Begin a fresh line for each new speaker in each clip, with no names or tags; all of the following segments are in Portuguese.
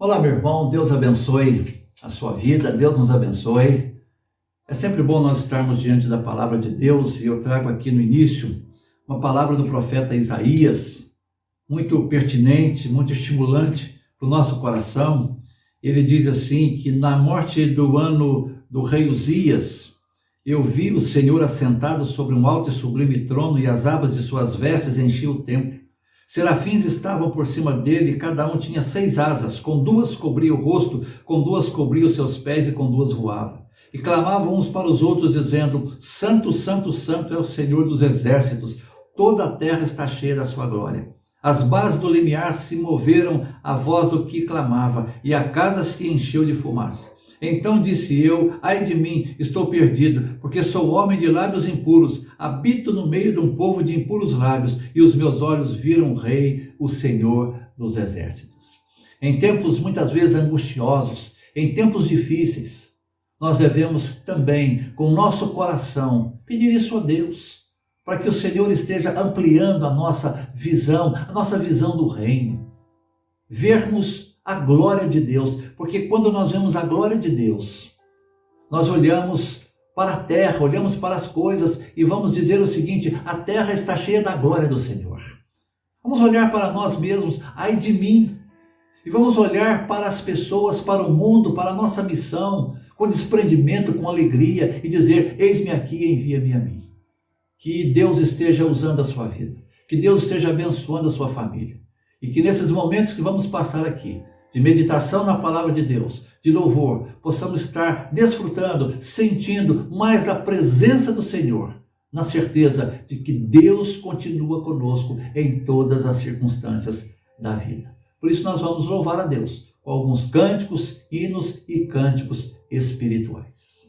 Olá, meu irmão, Deus abençoe a sua vida, Deus nos abençoe. É sempre bom nós estarmos diante da palavra de Deus e eu trago aqui no início uma palavra do profeta Isaías, muito pertinente, muito estimulante para o nosso coração. Ele diz assim, que na morte do ano do rei Uzias, eu vi o Senhor assentado sobre um alto e sublime trono e as abas de suas vestes enchiam o templo. Serafins estavam por cima dele, cada um tinha 6 asas, com 2 cobria o rosto, com 2 cobria os seus pés e com 2 voava. E clamavam uns para os outros, dizendo: Santo, Santo, Santo é o Senhor dos exércitos, toda a terra está cheia da sua glória. As bases do limiar se moveram à voz do que clamava, e a casa se encheu de fumaça. Então disse eu: ai de mim, estou perdido, porque sou homem de lábios impuros, habito no meio de um povo de impuros lábios, e os meus olhos viram o Rei, o Senhor dos exércitos. Em tempos muitas vezes angustiosos, em tempos difíceis, nós devemos também, com o nosso coração, pedir isso a Deus, para que o Senhor esteja ampliando a nossa visão do reino. Vermos a glória de Deus, porque quando nós vemos a glória de Deus, nós olhamos para a terra, olhamos para as coisas e vamos dizer o seguinte: a terra está cheia da glória do Senhor. Vamos olhar para nós mesmos, ai de mim, e vamos olhar para as pessoas, para o mundo, para a nossa missão, com desprendimento, com alegria e dizer: eis-me aqui, envia-me a mim. Que Deus esteja usando a sua vida, que Deus esteja abençoando a sua família e que nesses momentos que vamos passar aqui, de meditação na palavra de Deus, de louvor, possamos estar desfrutando, sentindo mais da presença do Senhor, na certeza de que Deus continua conosco em todas as circunstâncias da vida. Por isso nós vamos louvar a Deus com alguns cânticos, hinos e cânticos espirituais.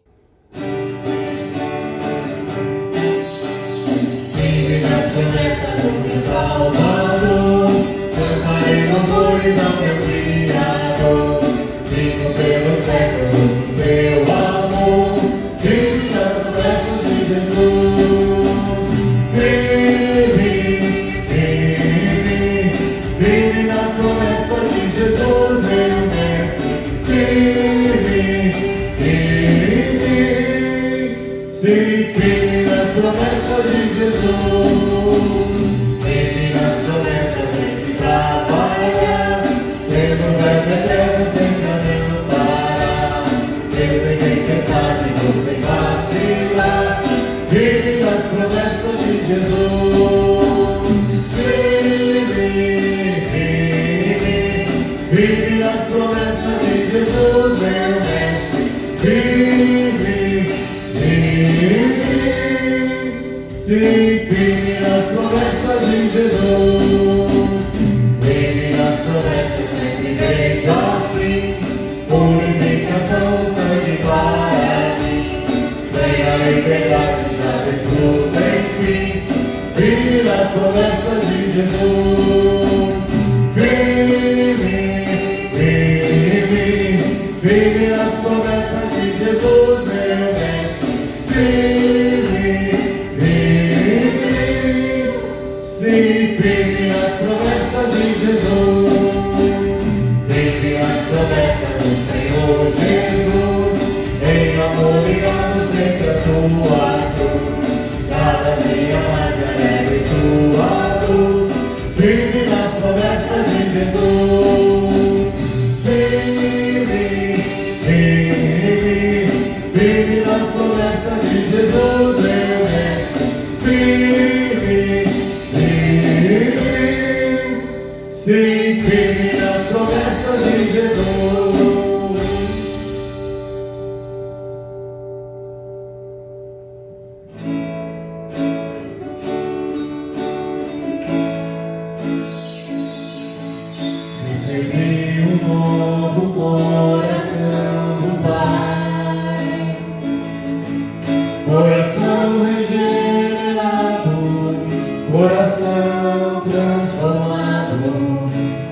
Cantarei louvores ao meu Criador, vivo pelos séculos do seu amor, vivo das promessas de Jesus. Vive nas promessas de Jesus, meu mestre. Sim, vive nas promessas de Jesus. Vive nas promessas de trabalhar, pelo verbo eterno sempre não parar, mesmo em tempestade não sem vacilar, vive nas promessas de Jesus. Vive nas promessas de Jesus, meu mestre. Sim, vive nas promessas de Jesus. Vive nas promessas, sempre deixa assim, purificação, sangue para mim. Vem a liberdade, já desfruta enfim. Vive nas promessas de Jesus. Vive nas promessas de Jesus, meu mestre. Sim, vive nas promessas de Jesus. Vive nas promessas do Senhor Jesus. Em amor ligado sempre a sua cruz, cada dia mais alegre sua luz. Vive nas promessas de Jesus. Vive nas promessas de Jesus, meu mestre. Sim, vive nas promessas de Jesus. Recebi um novo coração do Pai, coração regenerado, coração transformado,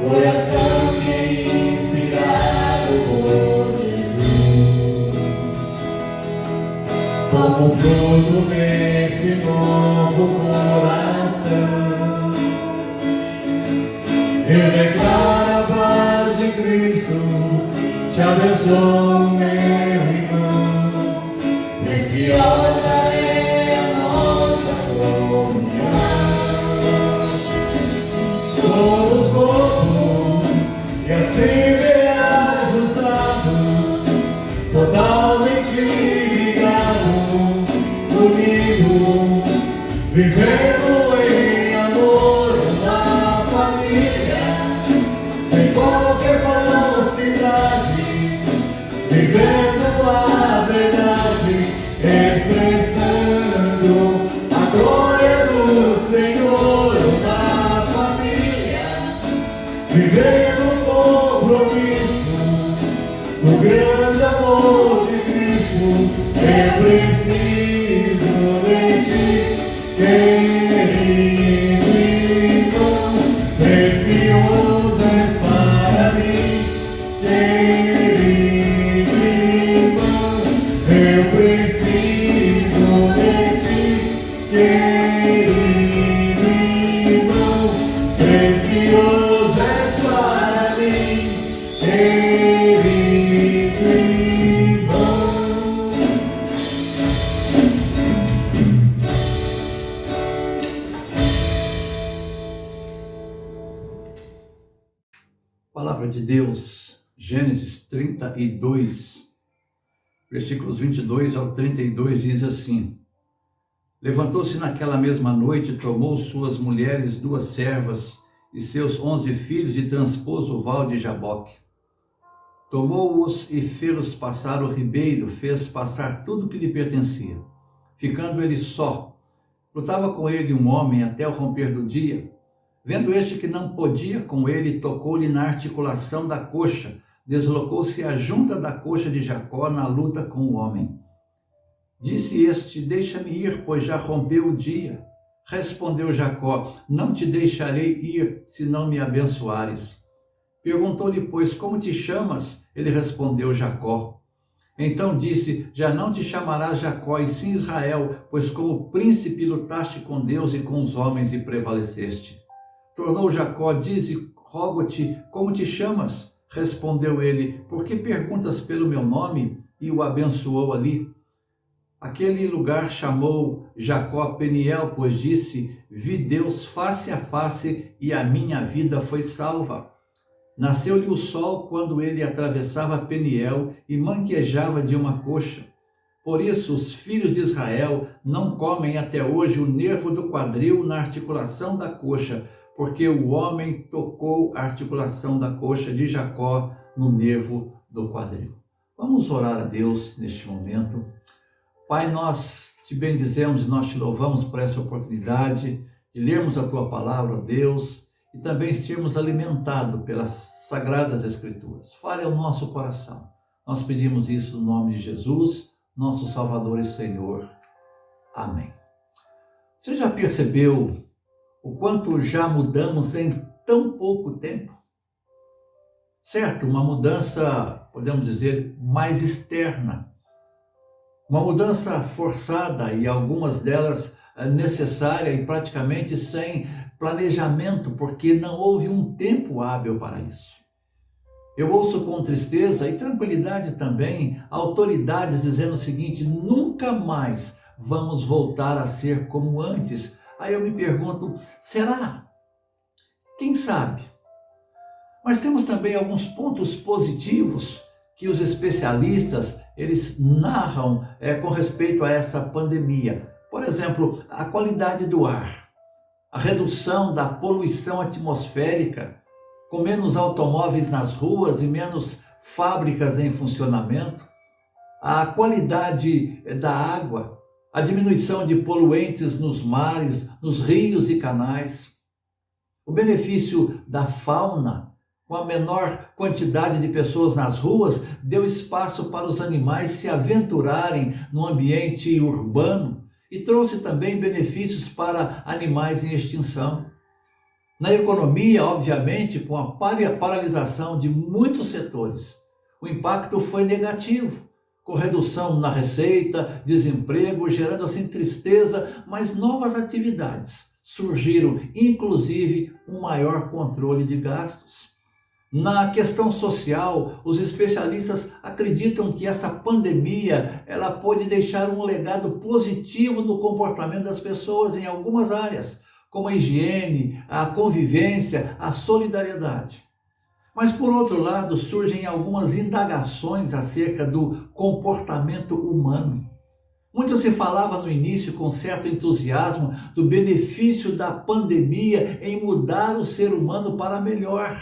coração inspirado por Jesus. Como fruto desse novo coração, eu declaro a paz de Cristo te abençoo, meu irmão. Preciosa é a nossa comunhão. Somos corpo e assim bem ajustado, totalmente ligado, unido, vivendo em amor na família, sem qualquer falsidade, vivendo a verdade, expressando a glória do Senhor na família, vivendo o compromisso, o grande amor de Cristo. Eu preciso de ti, querido irmão, precioso és para mim, querido irmão, eu preciso de ti, querido irmão, precioso és para mim, querido irmão.
Palavra de Deus, Gênesis 32, versículos 22 ao 32, diz assim: Levantou-se naquela mesma noite, tomou suas mulheres 2 servas e seus 11 filhos e transpôs o val de Jaboque. Tomou-os e fê-los passar o ribeiro, fez passar tudo que lhe pertencia. Ficando ele só, lutava com ele um homem até o romper do dia. Vendo este que não podia com ele, tocou-lhe na articulação da coxa, deslocou-se a junta da coxa de Jacó na luta com o homem. Disse este: deixa-me ir, pois já rompeu o dia. Respondeu Jacó: não te deixarei ir, se não me abençoares. Perguntou-lhe, pois, como te chamas? Ele respondeu: Jacó. Então disse: já não te chamarás Jacó, e sim Israel, pois como príncipe lutaste com Deus e com os homens e prevaleceste. Tornou Jacó: dize, rogo-te, como te chamas? Respondeu ele: por que perguntas pelo meu nome? E o abençoou ali. Aquele lugar chamou Jacó Peniel, pois disse: vi Deus face a face e a minha vida foi salva. Nasceu-lhe o sol quando ele atravessava Peniel e manquejava de uma coxa. Por isso os filhos de Israel não comem até hoje o nervo do quadril na articulação da coxa, porque o homem tocou a articulação da coxa de Jacó no nervo do quadril. Vamos orar a Deus neste momento. Pai, nós te bendizemos e nós te louvamos por essa oportunidade de lermos a tua palavra, ó Deus, e também sermos alimentados pelas sagradas Escrituras. Fale ao nosso coração. Nós pedimos isso no nome de Jesus, nosso Salvador e Senhor. Amém. Você já percebeu o quanto já mudamos em tão pouco tempo? Certo, uma mudança, podemos dizer, mais externa. Uma mudança forçada e algumas delas necessária e praticamente sem planejamento, porque não houve um tempo hábil para isso. Eu ouço com tristeza e tranquilidade também autoridades dizendo o seguinte: nunca mais vamos voltar a ser como antes. Aí eu me pergunto, será? Quem sabe? Mas temos também alguns pontos positivos que os especialistas eles narram com respeito a essa pandemia. Por exemplo, a qualidade do ar, a redução da poluição atmosférica, com menos automóveis nas ruas e menos fábricas em funcionamento, a qualidade da água, a diminuição de poluentes nos mares, nos rios e canais, o benefício da fauna, com a menor quantidade de pessoas nas ruas, deu espaço para os animais se aventurarem no ambiente urbano e trouxe também benefícios para animais em extinção. Na economia, obviamente, com a paralisação de muitos setores, o impacto foi negativo, com redução na receita, desemprego, gerando assim tristeza, mas novas atividades surgiram, inclusive um maior controle de gastos. Na questão social, os especialistas acreditam que essa pandemia ela pode deixar um legado positivo no comportamento das pessoas em algumas áreas, como a higiene, a convivência, a solidariedade. Mas, por outro lado, surgem algumas indagações acerca do comportamento humano. Muito se falava no início, com certo entusiasmo, do benefício da pandemia em mudar o ser humano para melhor.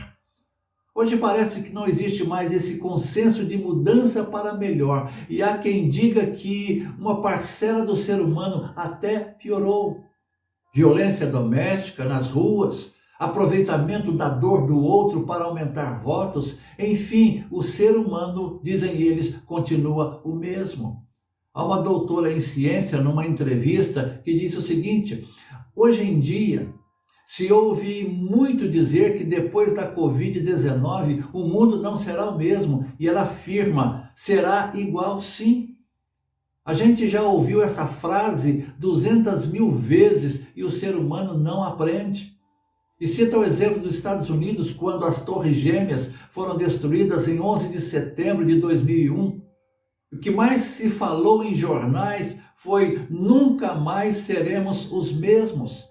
Hoje parece que não existe mais esse consenso de mudança para melhor, e há quem diga que uma parcela do ser humano até piorou. Violência doméstica nas ruas, aproveitamento da dor do outro para aumentar votos, enfim, o ser humano, dizem eles, continua o mesmo. Há uma doutora em ciência, numa entrevista, que disse o seguinte: hoje em dia, se ouve muito dizer que depois da Covid-19 o mundo não será o mesmo, e ela afirma, será igual sim. A gente já ouviu essa frase 200.000 vezes e o ser humano não aprende. E cita o exemplo dos Estados Unidos, quando as Torres Gêmeas foram destruídas em 11 de setembro de 2001. O que mais se falou em jornais foi: nunca mais seremos os mesmos.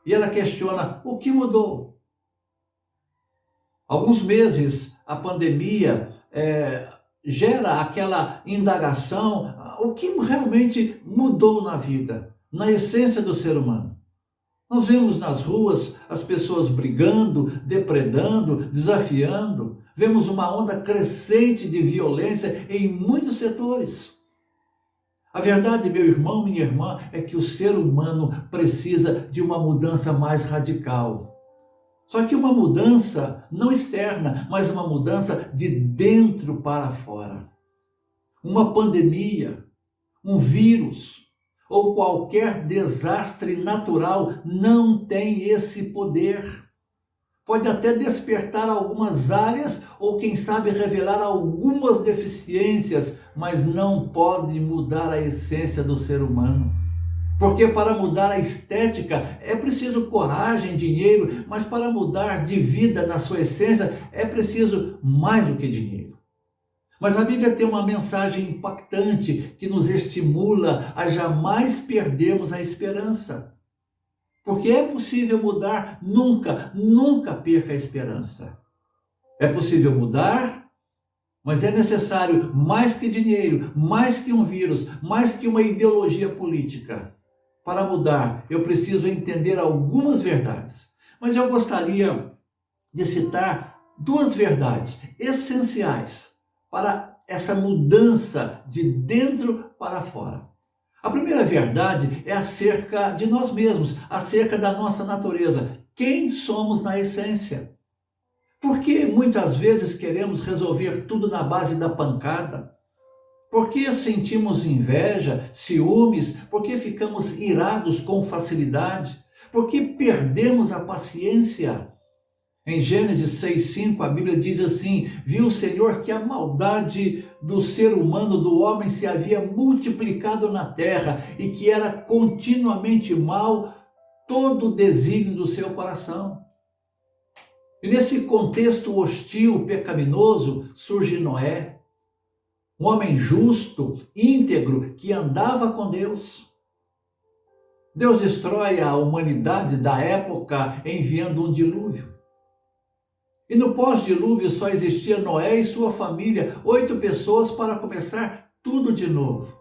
E ela questiona: o que mudou? Alguns meses a pandemia gera aquela indagação: o que realmente mudou na vida, na essência do ser humano? Nós vemos nas ruas as pessoas brigando, depredando, desafiando. Vemos uma onda crescente de violência em muitos setores. A verdade, meu irmão, minha irmã, é que o ser humano precisa de uma mudança mais radical. Só que uma mudança não externa, mas uma mudança de dentro para fora. Uma pandemia, um vírus ou qualquer desastre natural não tem esse poder. Pode até despertar algumas áreas ou, quem sabe, revelar algumas deficiências, mas não pode mudar a essência do ser humano. Porque para mudar a estética é preciso coragem, dinheiro, mas para mudar de vida na sua essência é preciso mais do que dinheiro. Mas a Bíblia tem uma mensagem impactante que nos estimula a jamais perdermos a esperança. Porque é possível mudar, nunca perca a esperança. É possível mudar, mas é necessário mais que dinheiro, mais que um vírus, mais que uma ideologia política. Para mudar, eu preciso entender algumas verdades. Mas eu gostaria de citar duas verdades essenciais para essa mudança de dentro para fora. A primeira verdade é acerca de nós mesmos, acerca da nossa natureza. Quem somos na essência? Por que muitas vezes queremos resolver tudo na base da pancada? Por que sentimos inveja, ciúmes? Por que ficamos irados com facilidade? Por que perdemos a paciência? Em Gênesis 6,5 a Bíblia diz assim: viu o Senhor que a maldade do ser humano, do homem, se havia multiplicado na terra e que era continuamente mal todo o desígnio do seu coração. E nesse contexto hostil, pecaminoso, surge Noé, um homem justo, íntegro, que andava com Deus. Deus destrói a humanidade da época enviando um dilúvio. E no pós-dilúvio só existia Noé e sua família, 8 pessoas para começar tudo de novo.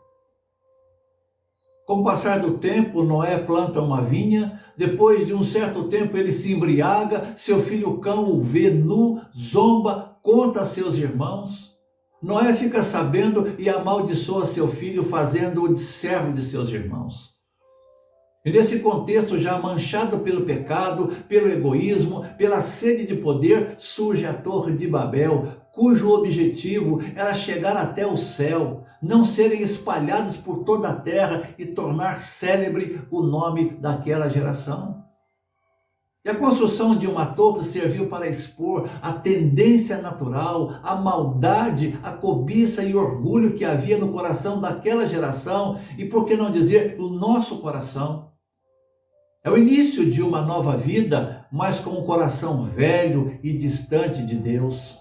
Com o passar do tempo, Noé planta uma vinha, depois de um certo tempo ele se embriaga, seu filho cão o vê nu, zomba, conta a seus irmãos. Noé fica sabendo e amaldiçoa seu filho, fazendo-o de servo de seus irmãos. E nesse contexto, já manchado pelo pecado, pelo egoísmo, pela sede de poder, surge a Torre de Babel, cujo objetivo era chegar até o céu, não serem espalhados por toda a terra e tornar célebre o nome daquela geração. E a construção de uma torre serviu para expor a tendência natural, a maldade, a cobiça e orgulho que havia no coração daquela geração e, por que não dizer, no nosso coração. É o início de uma nova vida, mas com um coração velho e distante de Deus.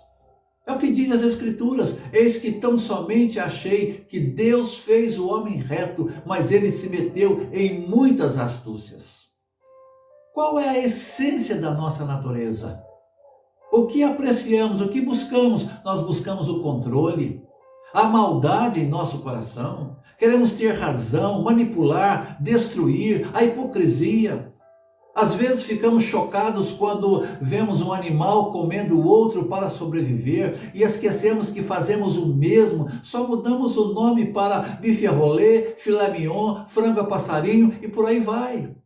É o que diz as Escrituras: eis que tão somente achei que Deus fez o homem reto, mas ele se meteu em muitas astúcias. Qual é a essência da nossa natureza? O que apreciamos, o que buscamos? Nós buscamos o controle, a maldade em nosso coração, queremos ter razão, manipular, destruir, a hipocrisia. Às vezes ficamos chocados quando vemos um animal comendo o outro para sobreviver e esquecemos que fazemos o mesmo, só mudamos o nome para bife à rolê, filé mignon, frango a passarinho e por aí vai.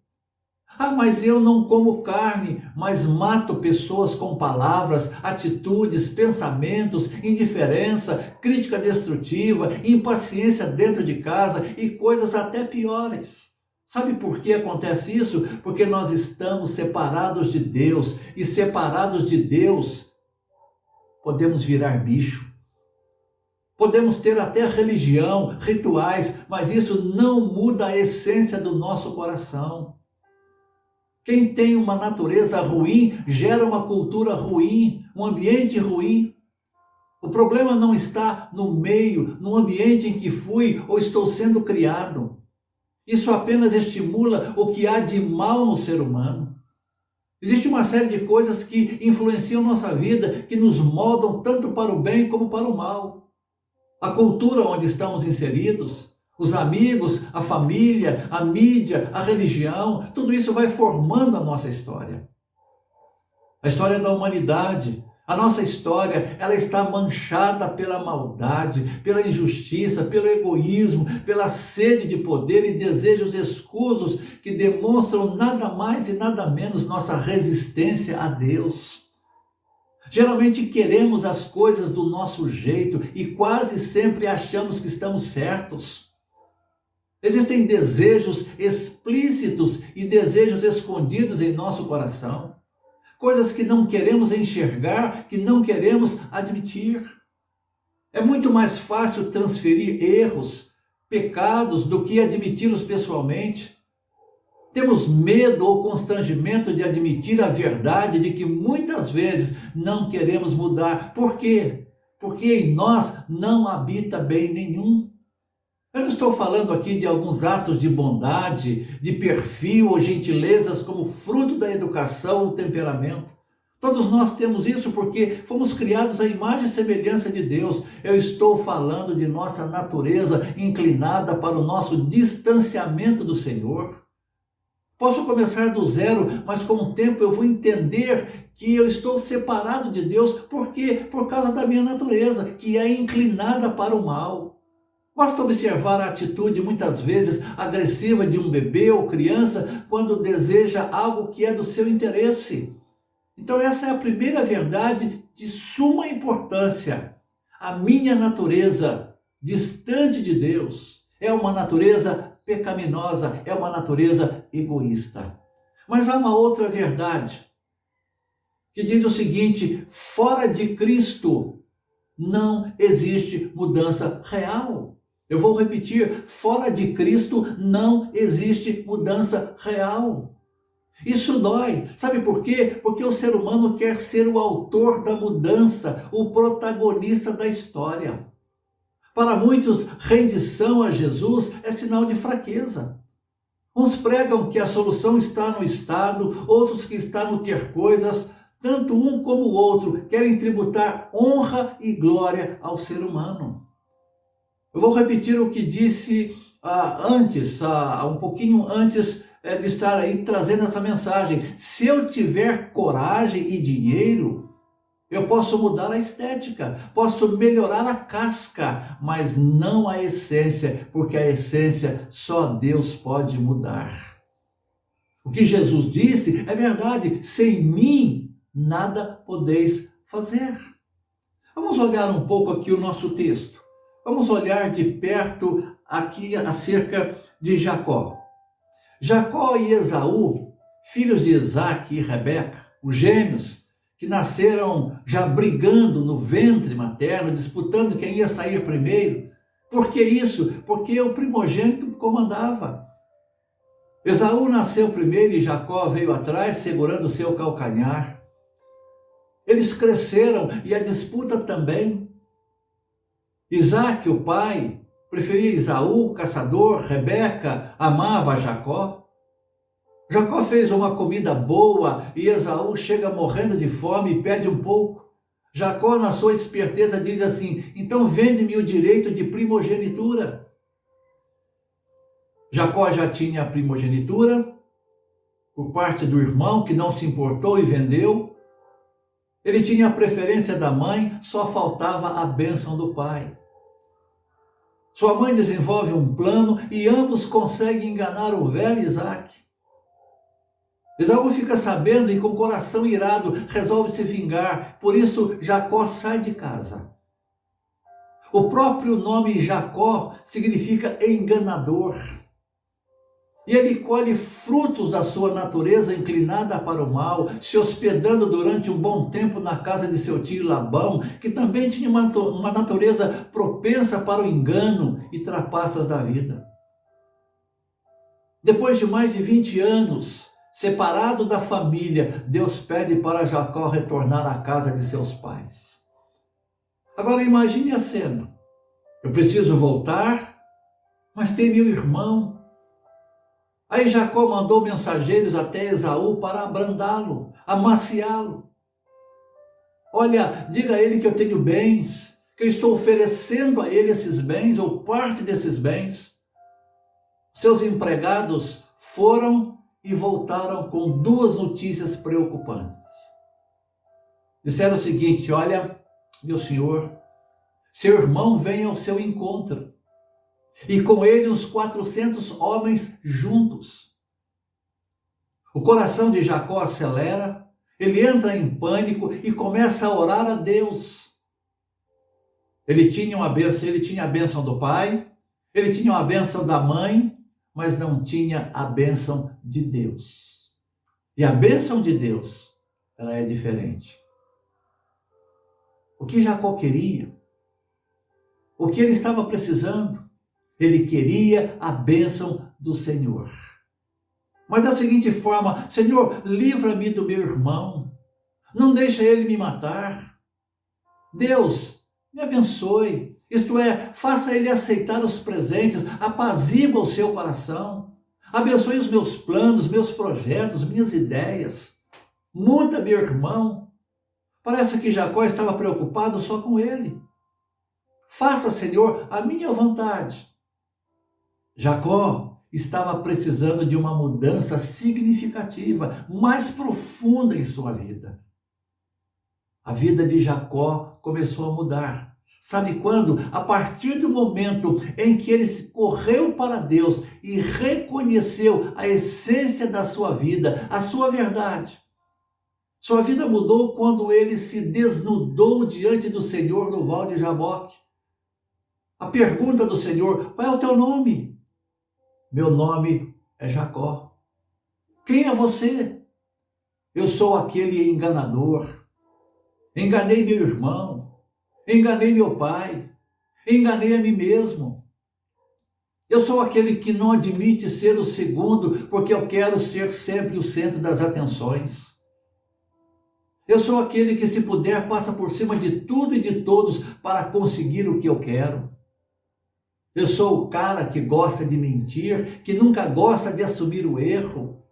Ah, mas eu não como carne, mas mato pessoas com palavras, atitudes, pensamentos, indiferença, crítica destrutiva, impaciência dentro de casa e coisas até piores. Sabe por que acontece isso? Porque nós estamos separados de Deus, e separados de Deus, podemos virar bicho. Podemos ter até religião, rituais, mas isso não muda a essência do nosso coração. Quem tem uma natureza ruim gera uma cultura ruim, um ambiente ruim. O problema não está no meio, no ambiente em que fui ou estou sendo criado. Isso apenas estimula o que há de mal no ser humano. Existe uma série de coisas que influenciam nossa vida, que nos moldam tanto para o bem como para o mal. A cultura onde estamos inseridos, os amigos, a família, a mídia, a religião, tudo isso vai formando a nossa história. A história da humanidade, a nossa história, ela está manchada pela maldade, pela injustiça, pelo egoísmo, pela sede de poder e desejos escusos que demonstram nada mais e nada menos nossa resistência a Deus. Geralmente queremos as coisas do nosso jeito e quase sempre achamos que estamos certos. Existem desejos explícitos e desejos escondidos em nosso coração. Coisas que não queremos enxergar, que não queremos admitir. É muito mais fácil transferir erros, pecados, do que admiti-los pessoalmente. Temos medo ou constrangimento de admitir a verdade de que muitas vezes não queremos mudar. Por quê? Porque em nós não habita bem nenhum. Eu não estou falando aqui de alguns atos de bondade, de perfil ou gentilezas como fruto da educação ou temperamento. Todos nós temos isso porque fomos criados à imagem e semelhança de Deus. Eu estou falando de nossa natureza inclinada para o nosso distanciamento do Senhor. Posso começar do zero, mas com o tempo eu vou entender que eu estou separado de Deus. Por quê? Por causa da minha natureza, que é inclinada para o mal. Basta observar a atitude muitas vezes agressiva de um bebê ou criança quando deseja algo que é do seu interesse. Então essa é a primeira verdade de suma importância. A minha natureza distante de Deus é uma natureza pecaminosa, é uma natureza egoísta. Mas há uma outra verdade que diz o seguinte: fora de Cristo não existe mudança real. Eu vou repetir, fora de Cristo não existe mudança real. Isso dói. Sabe por quê? Porque o ser humano quer ser o autor da mudança, o protagonista da história. Para muitos, rendição a Jesus é sinal de fraqueza. Uns pregam que a solução está no Estado, outros que está no ter coisas. Tanto um como o outro querem tributar honra e glória ao ser humano. Eu vou repetir o que disse um pouquinho antes de estar aí trazendo essa mensagem. Se eu tiver coragem e dinheiro, eu posso mudar a estética, posso melhorar a casca, mas não a essência, porque a essência só Deus pode mudar. O que Jesus disse é verdade: sem mim nada podeis fazer. Vamos olhar um pouco aqui o nosso texto. Vamos olhar de perto aqui acerca de Jacó. Jacó e Esaú, filhos de Isaque e Rebeca, os gêmeos, que nasceram já brigando no ventre materno, disputando quem ia sair primeiro. Por que isso? Porque o primogênito comandava. Esaú nasceu primeiro e Jacó veio atrás, segurando o seu calcanhar. Eles cresceram e a disputa também. Isaac, o pai, preferia Esaú, caçador. Rebeca amava Jacó. Jacó fez uma comida boa e Esaú chega morrendo de fome e pede um pouco. Jacó, na sua esperteza, diz assim: então vende-me o direito de primogenitura. Jacó já tinha a primogenitura por parte do irmão, que não se importou e vendeu. Ele tinha a preferência da mãe, só faltava a bênção do pai. Sua mãe desenvolve um plano e ambos conseguem enganar o velho Isaac. Esaú fica sabendo e com o coração irado resolve se vingar, por isso Jacó sai de casa. O próprio nome Jacó significa enganador. E ele colhe frutos da sua natureza inclinada para o mal, se hospedando durante um bom tempo na casa de seu tio Labão, que também tinha uma natureza propensa para o engano e trapaças da vida. Depois de mais de 20 anos, separado da família, Deus pede para Jacó retornar à casa de seus pais. Agora imagine a cena. Eu preciso voltar, mas tem meu irmão. Aí Jacó mandou mensageiros até Esaú para abrandá-lo, amaciá-lo. Olha, diga a ele que eu tenho bens, que eu estou oferecendo a ele esses bens, ou parte desses bens. Seus empregados foram e voltaram com duas notícias preocupantes. Disseram o seguinte: olha, meu senhor, seu irmão vem ao seu encontro. E com ele uns 400 homens juntos. O coração de Jacó acelera, ele entra em pânico e começa a orar a Deus. Ele tinha a bênção do pai, ele tinha a bênção da mãe, mas não tinha a bênção de Deus. E a bênção de Deus, ela é diferente. O que Jacó queria, o que ele estava precisando, ele queria a bênção do Senhor. Mas da seguinte forma: Senhor, livra-me do meu irmão. Não deixa ele me matar. Deus, me abençoe. Isto é, faça ele aceitar os presentes, apazigua o seu coração. Abençoe os meus planos, meus projetos, minhas ideias. Muda meu irmão. Parece que Jacó estava preocupado só com ele. Faça, Senhor, a minha vontade. Jacó estava precisando de uma mudança significativa, mais profunda em sua vida. A vida de Jacó começou a mudar. Sabe quando? A partir do momento em que ele correu para Deus e reconheceu a essência da sua vida, a sua verdade. Sua vida mudou quando ele se desnudou diante do Senhor no Val de Jaboque. A pergunta do Senhor: qual é o teu nome? Meu nome é Jacó. Quem é você? Eu sou aquele enganador. Enganei meu irmão. Enganei meu pai. Enganei a mim mesmo. Eu sou aquele que não admite ser o segundo, porque eu quero ser sempre o centro das atenções. Eu sou aquele que, se puder, passa por cima de tudo e de todos para conseguir o que eu quero. Eu sou o cara que gosta de mentir, que nunca gosta de assumir o erro.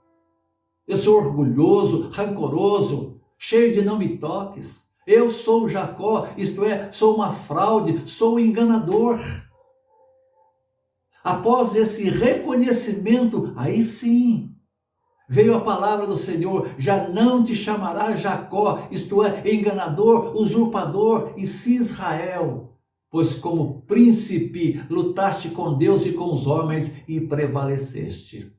Eu sou orgulhoso, rancoroso, cheio de não me toques. Eu sou o Jacó, isto é, sou uma fraude, sou um enganador. Após esse reconhecimento, aí sim, veio a palavra do Senhor: já não te chamará Jacó, isto é, enganador, usurpador, e sim Israel. Pois como príncipe lutaste com Deus e com os homens e prevaleceste.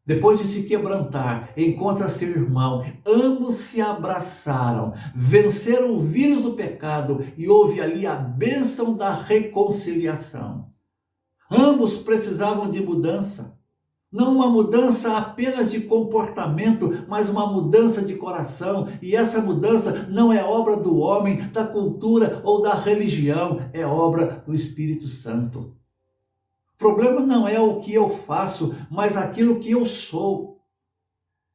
Depois de se quebrantar, encontra seu irmão, ambos se abraçaram, venceram o vírus do pecado e houve ali a bênção da reconciliação. Ambos precisavam de mudança. Não uma mudança apenas de comportamento, mas uma mudança de coração. E essa mudança não é obra do homem, da cultura ou da religião, é obra do Espírito Santo. O problema não é o que eu faço, mas aquilo que eu sou.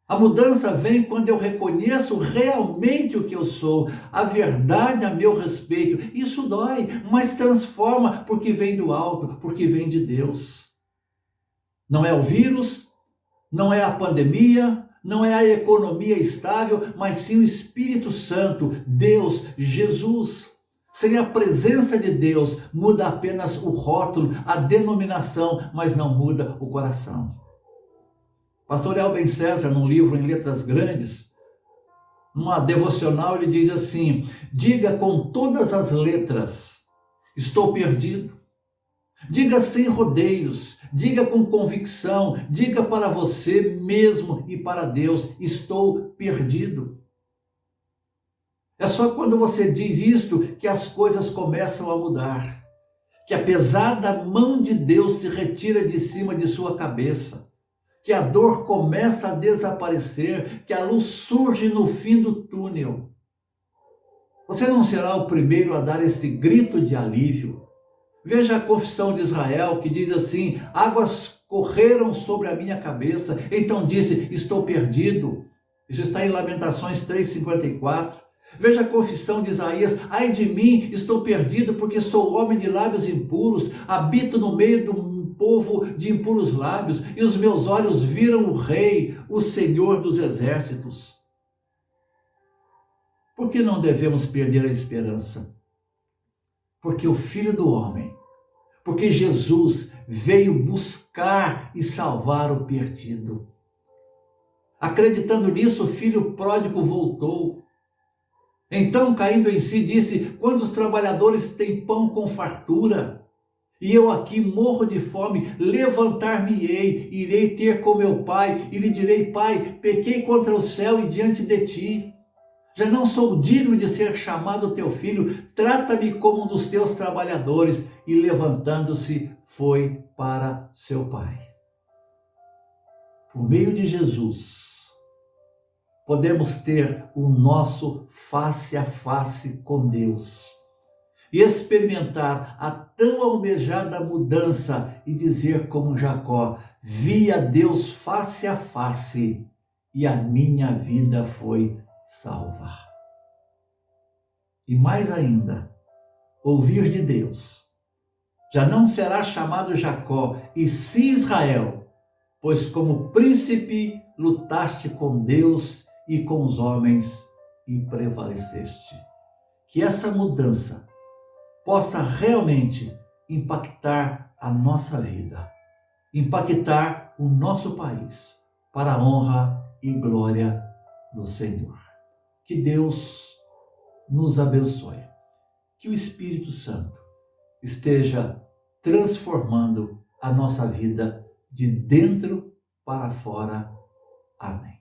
A mudança vem quando eu reconheço realmente o que eu sou, a verdade a meu respeito. Isso dói, mas transforma porque vem do alto, porque vem de Deus. Não é o vírus, não é a pandemia, não é a economia estável, mas sim o Espírito Santo, Deus, Jesus. Sem a presença de Deus, muda apenas o rótulo, a denominação, mas não muda o coração. Pastor Elben César, num livro em letras grandes, numa devocional, ele diz assim: diga com todas as letras, estou perdido. Diga sem rodeios, diga com convicção, diga para você mesmo e para Deus: estou perdido. É só quando você diz isto que as coisas começam a mudar, que a pesada mão de Deus se retira de cima de sua cabeça, que a dor começa a desaparecer, que a luz surge no fim do túnel. Você não será o primeiro a dar esse grito de alívio. Veja a confissão de Israel, que diz assim: águas correram sobre a minha cabeça, então disse: estou perdido. Isso está em Lamentações 3:54. Veja a confissão de Isaías: ai de mim, estou perdido, porque sou homem de lábios impuros, habito no meio do povo de impuros lábios, e os meus olhos viram o Rei, o Senhor dos exércitos. Por que não devemos perder a esperança? Porque o Filho do Homem, porque Jesus veio buscar e salvar o perdido. Acreditando nisso, o filho pródigo voltou. Então, caindo em si, disse: quantos trabalhadores têm pão com fartura? E eu aqui morro de fome, levantar-me-ei, irei ter com meu pai, e lhe direi: pai, pequei contra o céu e diante de ti. Já não sou digno de ser chamado teu filho, trata-me como um dos teus trabalhadores. E levantando-se, foi para seu pai. Por meio de Jesus, podemos ter o nosso face a face com Deus e experimentar a tão almejada mudança e dizer como Jacó: vi a Deus face a face e a minha vida foi salva. E mais ainda, ouvir de Deus: já não será chamado Jacó, e sim Israel, pois como príncipe lutaste com Deus e com os homens e prevaleceste. Que essa mudança possa realmente impactar a nossa vida, impactar o nosso país, para a honra e glória do Senhor. Que Deus nos abençoe. Que o Espírito Santo esteja transformando a nossa vida de dentro para fora. Amém.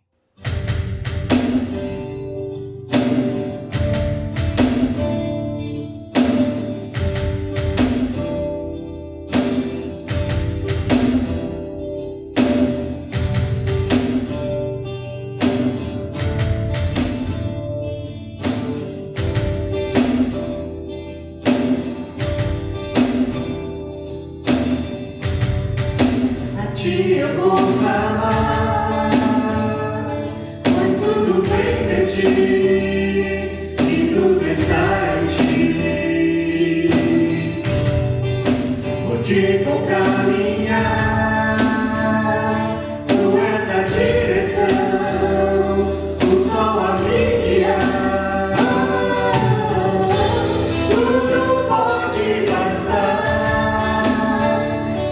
Eu vou clamar, pois tudo vem de ti e tudo está em ti. Por ti vou caminhar, tu és a direção, o sol a me guiar. Tudo pode passar,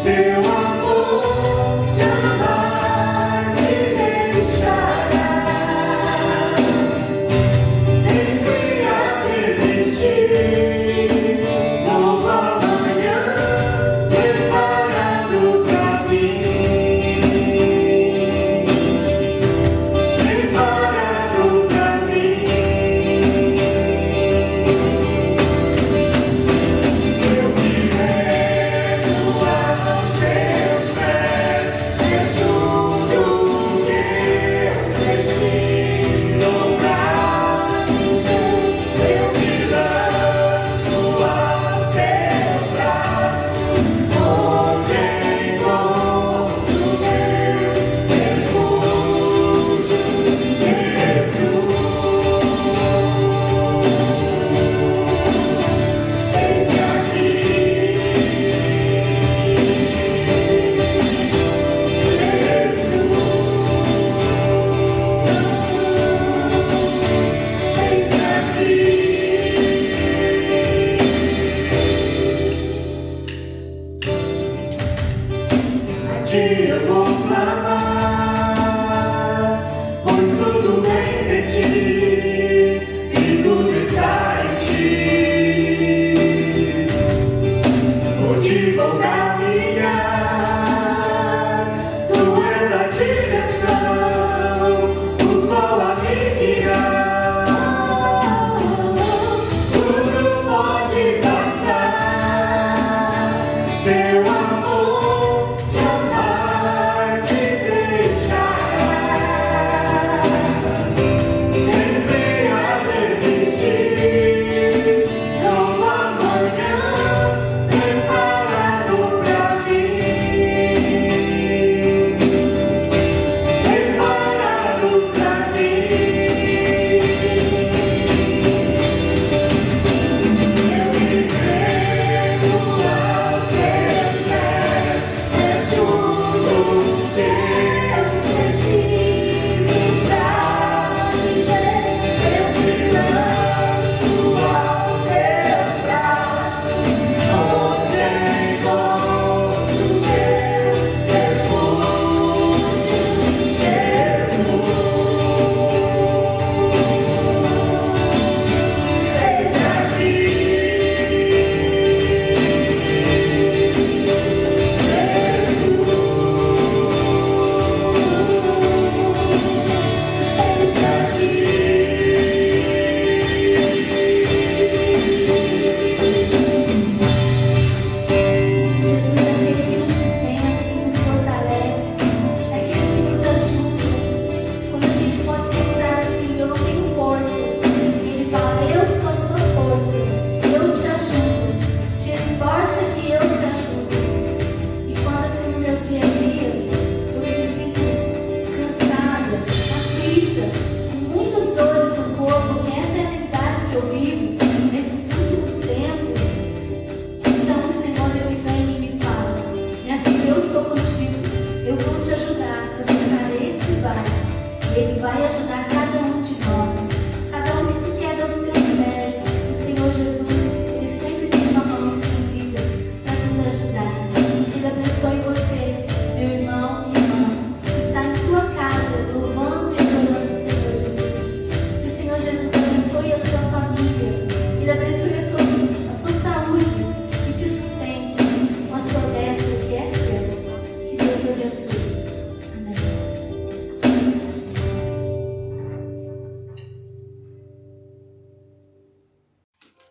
teu amor jamais me deixará.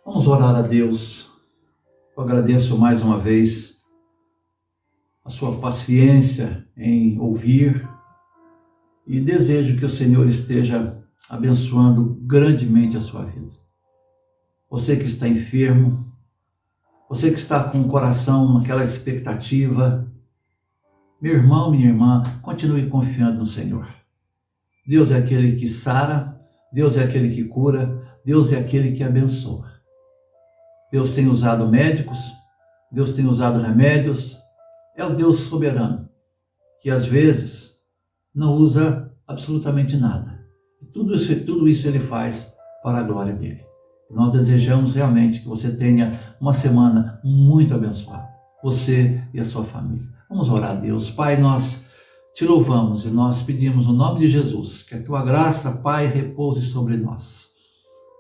Vamos orar a Deus. Eu agradeço mais uma vez a sua paciência em ouvir e desejo que o Senhor esteja abençoando grandemente a sua vida. Você que está enfermo, você que está com o coração naquela expectativa, meu irmão, minha irmã, continue confiando no Senhor. Deus é aquele que sara, Deus é aquele que cura, Deus é aquele que abençoa. Deus tem usado médicos, Deus tem usado remédios, é o Deus soberano, que às vezes não usa absolutamente nada. E tudo isso Ele faz para a glória dEle. Nós desejamos realmente que você tenha uma semana muito abençoada, você e a sua família. Vamos orar a Deus. Pai, nós te louvamos e nós pedimos no nome de Jesus que a tua graça, Pai, repouse sobre nós.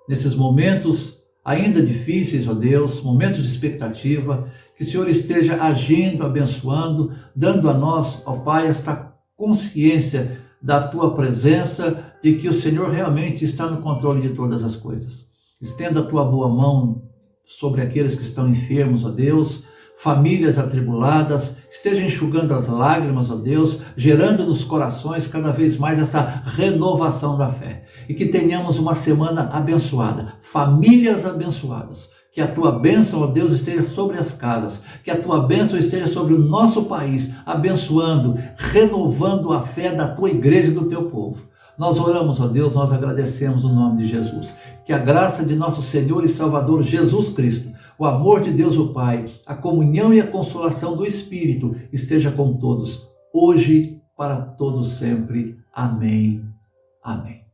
Nesses momentos ainda difíceis, ó Deus, momentos de expectativa, que o Senhor esteja agindo, abençoando, dando a nós, ó Pai, esta consciência da tua presença, de que o Senhor realmente está no controle de todas as coisas. Estenda a tua boa mão sobre aqueles que estão enfermos, ó Deus, famílias atribuladas, esteja enxugando as lágrimas, ó Deus, gerando nos corações cada vez mais essa renovação da fé. E que tenhamos uma semana abençoada, famílias abençoadas. Que a tua bênção, ó Deus, esteja sobre as casas, que a tua bênção esteja sobre o nosso país, abençoando, renovando a fé da tua igreja e do teu povo. Nós oramos, ó Deus, nós agradecemos o nome de Jesus. Que a graça de nosso Senhor e Salvador Jesus Cristo, o amor de Deus o Pai, a comunhão e a consolação do Espírito esteja com todos, hoje, para todos sempre. Amém. Amém.